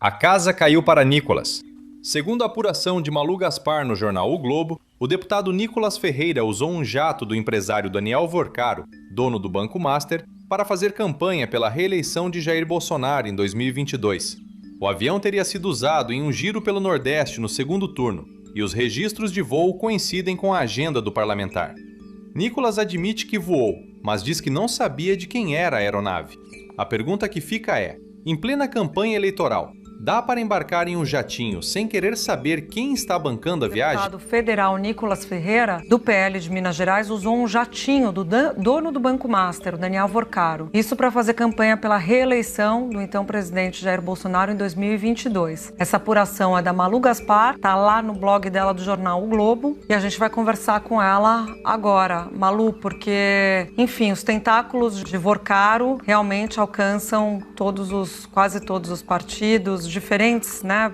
A casa caiu para Nicolas. Segundo a apuração de Malu Gaspar no jornal O Globo, o deputado Nicolas Ferreira usou um jato do empresário Daniel Vorcaro, dono do Banco Master, para fazer campanha pela reeleição de Jair Bolsonaro em 2022. O avião teria sido usado em um giro pelo Nordeste no segundo turno, e os registros de voo coincidem com a agenda do parlamentar. Nicolas admite que voou, mas diz que não sabia de quem era a aeronave. A pergunta que fica é: em plena campanha eleitoral, dá para embarcar em um jatinho sem querer saber quem está bancando a viagem? O deputado federal Nicolas Ferreira, do PL de Minas Gerais, usou um jatinho do dono do Banco Master, o Daniel Vorcaro. Isso para fazer campanha pela reeleição do então presidente Jair Bolsonaro em 2022. Essa apuração é da Malu Gaspar, tá lá no blog dela do jornal O Globo, e a gente vai conversar com ela agora. Malu, porque, enfim, os tentáculos de Vorcaro realmente alcançam quase todos os partidos, diferentes, né?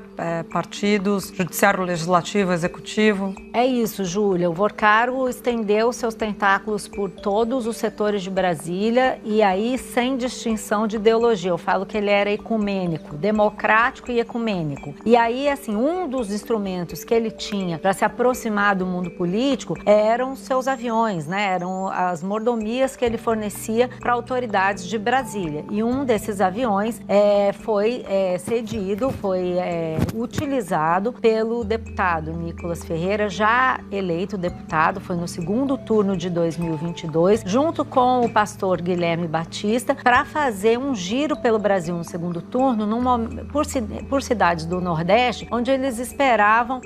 Partidos, judiciário, legislativo, executivo. É isso, Júlia. O Vorcaro estendeu seus tentáculos por todos os setores de Brasília e aí sem distinção de ideologia. Eu falo que ele era ecumênico, democrático e ecumênico. E aí, assim, um dos instrumentos que ele tinha para se aproximar do mundo político eram seus aviões, né? Eram as mordomias que ele fornecia para autoridades de Brasília. E um desses aviões foi cedido, foi utilizado pelo deputado Nicolas Ferreira, já eleito deputado, foi no segundo turno de 2022, junto com o pastor Guilherme Batista, para fazer um giro pelo Brasil no segundo turno, por cidades do Nordeste, onde eles esperavam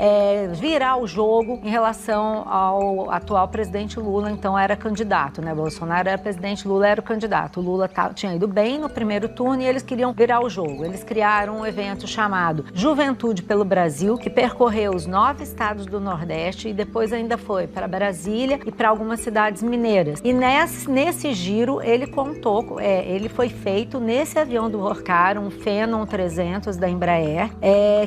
virar o jogo em relação ao atual presidente Lula, então era candidato, né? Bolsonaro era presidente, Lula era o candidato. O Lula tinha ido bem no primeiro turno e eles queriam virar o jogo. Eles criaram um evento chamado Juventude pelo Brasil, que percorreu os 9 estados do Nordeste e depois ainda foi para Brasília e para algumas cidades mineiras. E nesse giro ele contou, ele foi feito nesse avião do Vorcaro, um Phenom 300 da Embraer,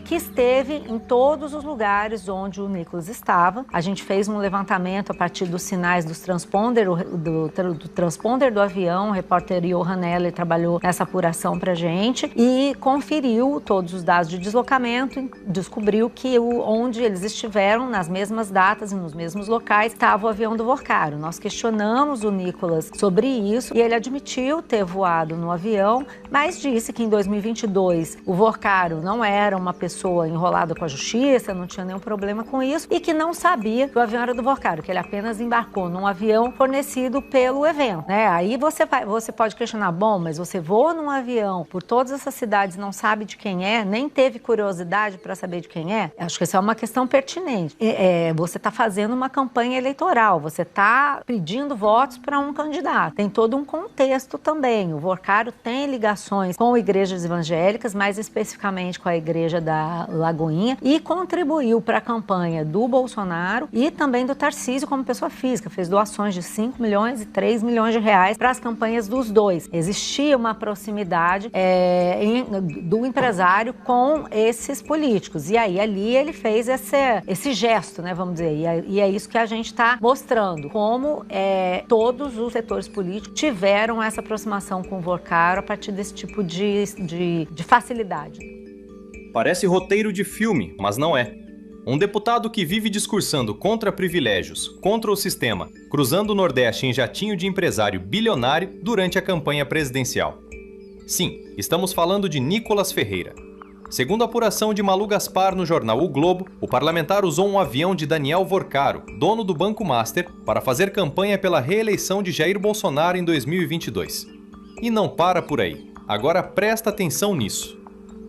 que esteve em todos os lugares onde o Nicolas estava. A gente fez um levantamento a partir dos sinais dos transponder, do transponder do avião. O repórter Johan Heller trabalhou nessa apuração pra gente e conferiu todos os dados de deslocamento, descobriu que onde eles estiveram, nas mesmas datas e nos mesmos locais, estava o avião do Vorcaro. Nós questionamos o Nicolas sobre isso e ele admitiu ter voado no avião, mas disse que em 2022 o Vorcaro não era uma pessoa enrolada com a justiça, não tinha nenhum problema com isso e que não sabia que o avião era do Vorcaro, que ele apenas embarcou num avião fornecido pelo evento, né? Aí você pode questionar, bom, mas você voa num avião por todas essas cidades, não sabe de quem é, nem teve curiosidade para saber de quem é? Acho que essa é uma questão pertinente. Você está fazendo uma campanha eleitoral, você está pedindo votos para um candidato. Tem todo um contexto também. O Vorcaro tem ligações com igrejas evangélicas, mais especificamente com a igreja da Lagoinha, e contribuiu para a campanha do Bolsonaro e também do Tarcísio como pessoa física. Fez doações de 5 milhões e 3 milhões de reais para as campanhas dos dois. Existia uma proximidade do empresário com esses políticos. E aí, ali, ele fez esse gesto, né, vamos dizer. E é isso que a gente está mostrando, como todos os setores políticos tiveram essa aproximação com o Vorcaro a partir desse tipo de facilidade. Parece roteiro de filme, mas não é. Um deputado que vive discursando contra privilégios, contra o sistema, cruzando o Nordeste em jatinho de empresário bilionário durante a campanha presidencial. Sim, estamos falando de Nicolas Ferreira. Segundo a apuração de Malu Gaspar no jornal O Globo, o parlamentar usou um avião de Daniel Vorcaro, dono do Banco Master, para fazer campanha pela reeleição de Jair Bolsonaro em 2022. E não para por aí. Agora presta atenção nisso.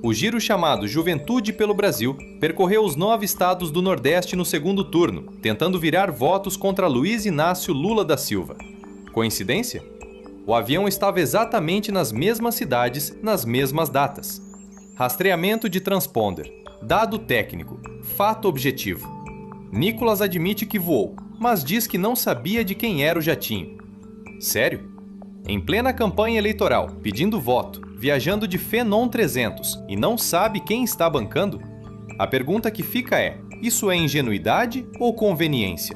O giro chamado Juventude pelo Brasil percorreu os 9 estados do Nordeste no segundo turno, tentando virar votos contra Luiz Inácio Lula da Silva. Coincidência? O avião estava exatamente nas mesmas cidades, nas mesmas datas. Rastreamento de transponder, dado técnico, fato objetivo. Nicolas admite que voou, mas diz que não sabia de quem era o jatinho. Sério? Em plena campanha eleitoral, pedindo voto, viajando de Phenom 300 e não sabe quem está bancando? A pergunta que fica é: isso é ingenuidade ou conveniência?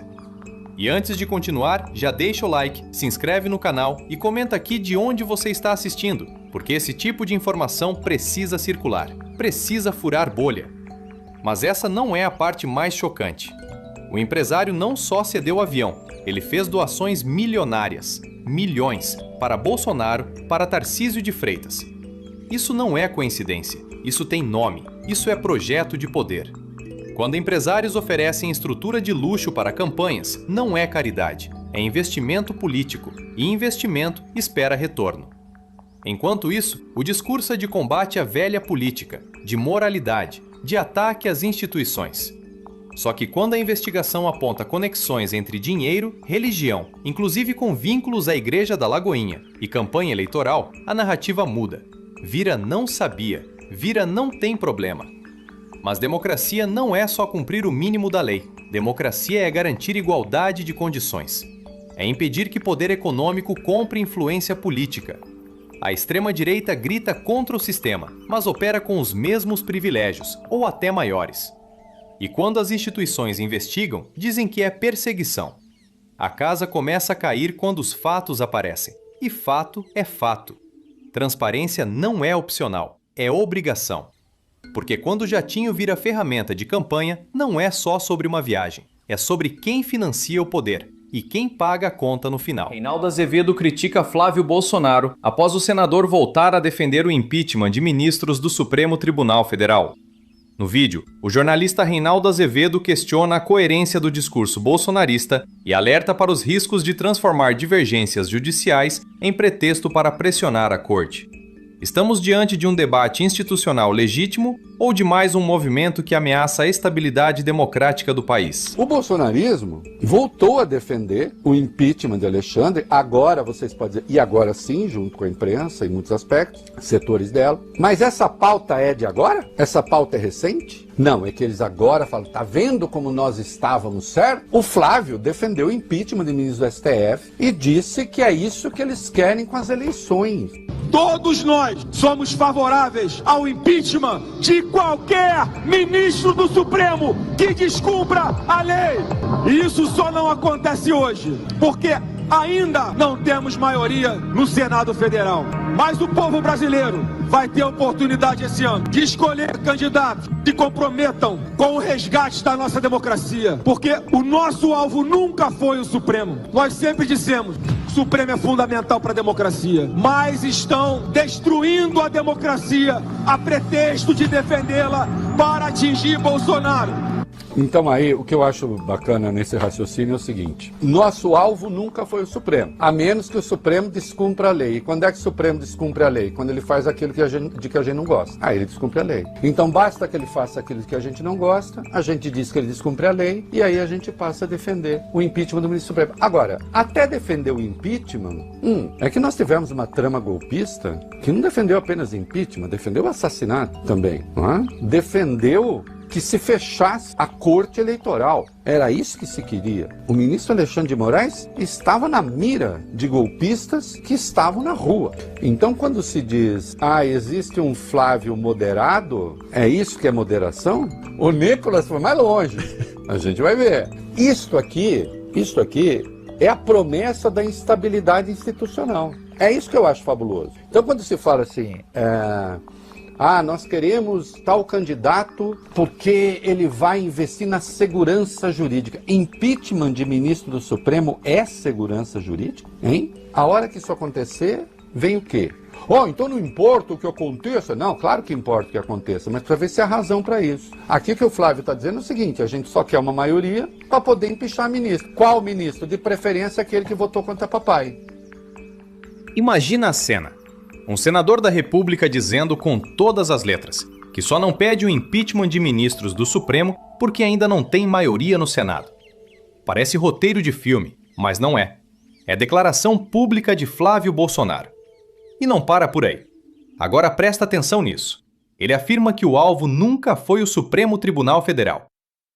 E antes de continuar, já deixa o like, se inscreve no canal e comenta aqui de onde você está assistindo. porque esse tipo de informação precisa circular, precisa furar bolha. Mas essa não é a parte mais chocante. O empresário não só cedeu o avião, ele fez doações milionárias, milhões, para Bolsonaro, para Tarcísio de Freitas. Isso não é coincidência, isso tem nome, isso é projeto de poder. Quando empresários oferecem estrutura de luxo para campanhas, não é caridade, é investimento político, e investimento espera retorno. Enquanto isso, o discurso é de combate à velha política, de moralidade, de ataque às instituições. Só que quando a investigação aponta conexões entre dinheiro, religião, inclusive com vínculos à Igreja da Lagoinha, e campanha eleitoral, a narrativa muda. Vira não sabia, vira não tem problema. Mas democracia não é só cumprir o mínimo da lei. Democracia é garantir igualdade de condições. É impedir que poder econômico compre influência política. A extrema-direita grita contra o sistema, mas opera com os mesmos privilégios, ou até maiores. E quando as instituições investigam, dizem que é perseguição. A casa começa a cair quando os fatos aparecem. E fato é fato. Transparência não é opcional, é obrigação. Porque quando o jatinho vira ferramenta de campanha, não é só sobre uma viagem. É sobre quem financia o poder e quem paga a conta no final. Reinaldo Azevedo critica Flávio Bolsonaro após o senador voltar a defender o impeachment de ministros do Supremo Tribunal Federal. No vídeo, o jornalista Reinaldo Azevedo questiona a coerência do discurso bolsonarista e alerta para os riscos de transformar divergências judiciais em pretexto para pressionar a corte. Estamos diante de um debate institucional legítimo ou de mais um movimento que ameaça a estabilidade democrática do país? O bolsonarismo voltou a defender o impeachment de Alexandre, agora vocês podem dizer, e agora sim, junto com a imprensa, em muitos aspectos, setores dela. Mas essa pauta é de agora? Essa pauta é recente? Não, é que eles agora falam, tá vendo como nós estávamos certos? O Flávio defendeu o impeachment de ministro do STF e disse que é isso que eles querem com as eleições. Todos nós somos favoráveis ao impeachment de qualquer ministro do Supremo que descumpra a lei. E isso só não acontece hoje, porque ainda não temos maioria no Senado Federal. Mas o povo brasileiro vai ter a oportunidade esse ano de escolher candidatos que comprometam com o resgate da nossa democracia. Porque o nosso alvo nunca foi o Supremo. Nós sempre dissemos, o Supremo é fundamental para a democracia. Mas estão destruindo a democracia a pretexto de defendê-la para atingir Bolsonaro. Então aí, o que eu acho bacana nesse raciocínio é o seguinte: nosso alvo nunca foi o Supremo, a menos que o Supremo descumpra a lei. E quando é que o Supremo descumpre a lei? Quando ele faz aquilo que a gente não gosta. Aí ele descumpre a lei. Então basta que ele faça aquilo que a gente não gosta, a gente diz que ele descumpre a lei, e aí a gente passa a defender o impeachment do ministro Supremo. Agora, até defender o impeachment, é que nós tivemos uma trama golpista que não defendeu apenas impeachment, defendeu o assassinato também, não é? Defendeu que se fechasse a corte eleitoral. Era isso que se queria. O ministro Alexandre de Moraes estava na mira de golpistas que estavam na rua. Então, quando se diz, existe um Flávio moderado, é isso que é moderação? O Nicolas foi mais longe. A gente vai ver. Isto aqui é a promessa da instabilidade institucional. É isso que eu acho fabuloso. Então, quando se fala assim, nós queremos tal candidato porque ele vai investir na segurança jurídica. Impeachment de ministro do Supremo é segurança jurídica? Hein? A hora que isso acontecer, vem o quê? Então não importa o que aconteça. Não, claro que importa o que aconteça, mas para ver se há razão para isso. Aqui que o Flávio está dizendo é o seguinte: a gente só quer uma maioria para poder empichar ministro. Qual ministro? De preferência aquele que votou contra papai. Imagina a cena. Um senador da República dizendo com todas as letras que só não pede o impeachment de ministros do Supremo porque ainda não tem maioria no Senado. Parece roteiro de filme, mas não é. É declaração pública de Flávio Bolsonaro. E não para por aí. Agora presta atenção nisso. Ele afirma que o alvo nunca foi o Supremo Tribunal Federal,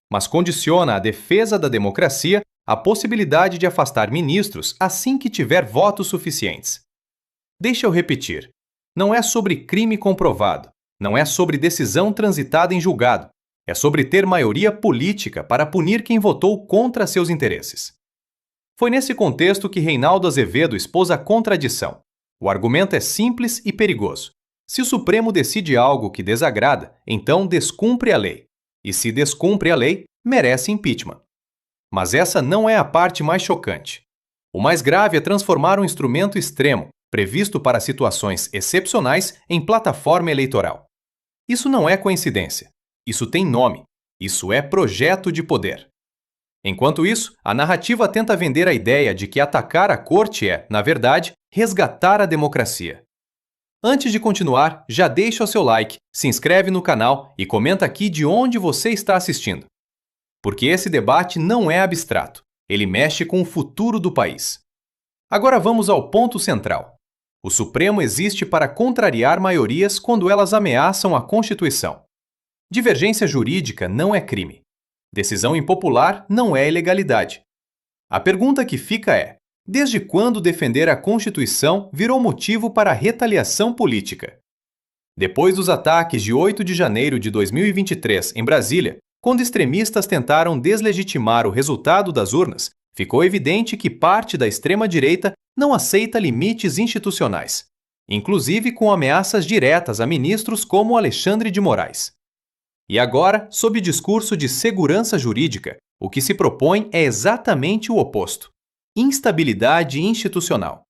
mas condiciona a defesa da democracia à possibilidade de afastar ministros assim que tiver votos suficientes. Deixa eu repetir. Não é sobre crime comprovado. Não é sobre decisão transitada em julgado. É sobre ter maioria política para punir quem votou contra seus interesses. Foi nesse contexto que Reinaldo Azevedo expôs a contradição. O argumento é simples e perigoso. Se o Supremo decide algo que desagrada, então descumpre a lei. E se descumpre a lei, merece impeachment. Mas essa não é a parte mais chocante. O mais grave é transformar um instrumento extremo, previsto para situações excepcionais, em plataforma eleitoral. Isso não é coincidência. Isso tem nome. Isso é projeto de poder. Enquanto isso, a narrativa tenta vender a ideia de que atacar a corte é, na verdade, resgatar a democracia. Antes de continuar, já deixa o seu like, se inscreve no canal e comenta aqui de onde você está assistindo. Porque esse debate não é abstrato. Ele mexe com o futuro do país. Agora vamos ao ponto central. O Supremo existe para contrariar maiorias quando elas ameaçam a Constituição. Divergência jurídica não é crime. Decisão impopular não é ilegalidade. A pergunta que fica é: desde quando defender a Constituição virou motivo para retaliação política? Depois dos ataques de 8 de janeiro de 2023 em Brasília, quando extremistas tentaram deslegitimar o resultado das urnas, ficou evidente que parte da extrema-direita não aceita limites institucionais, inclusive com ameaças diretas a ministros como Alexandre de Moraes. E agora, sob discurso de segurança jurídica, o que se propõe é exatamente o oposto: instabilidade institucional.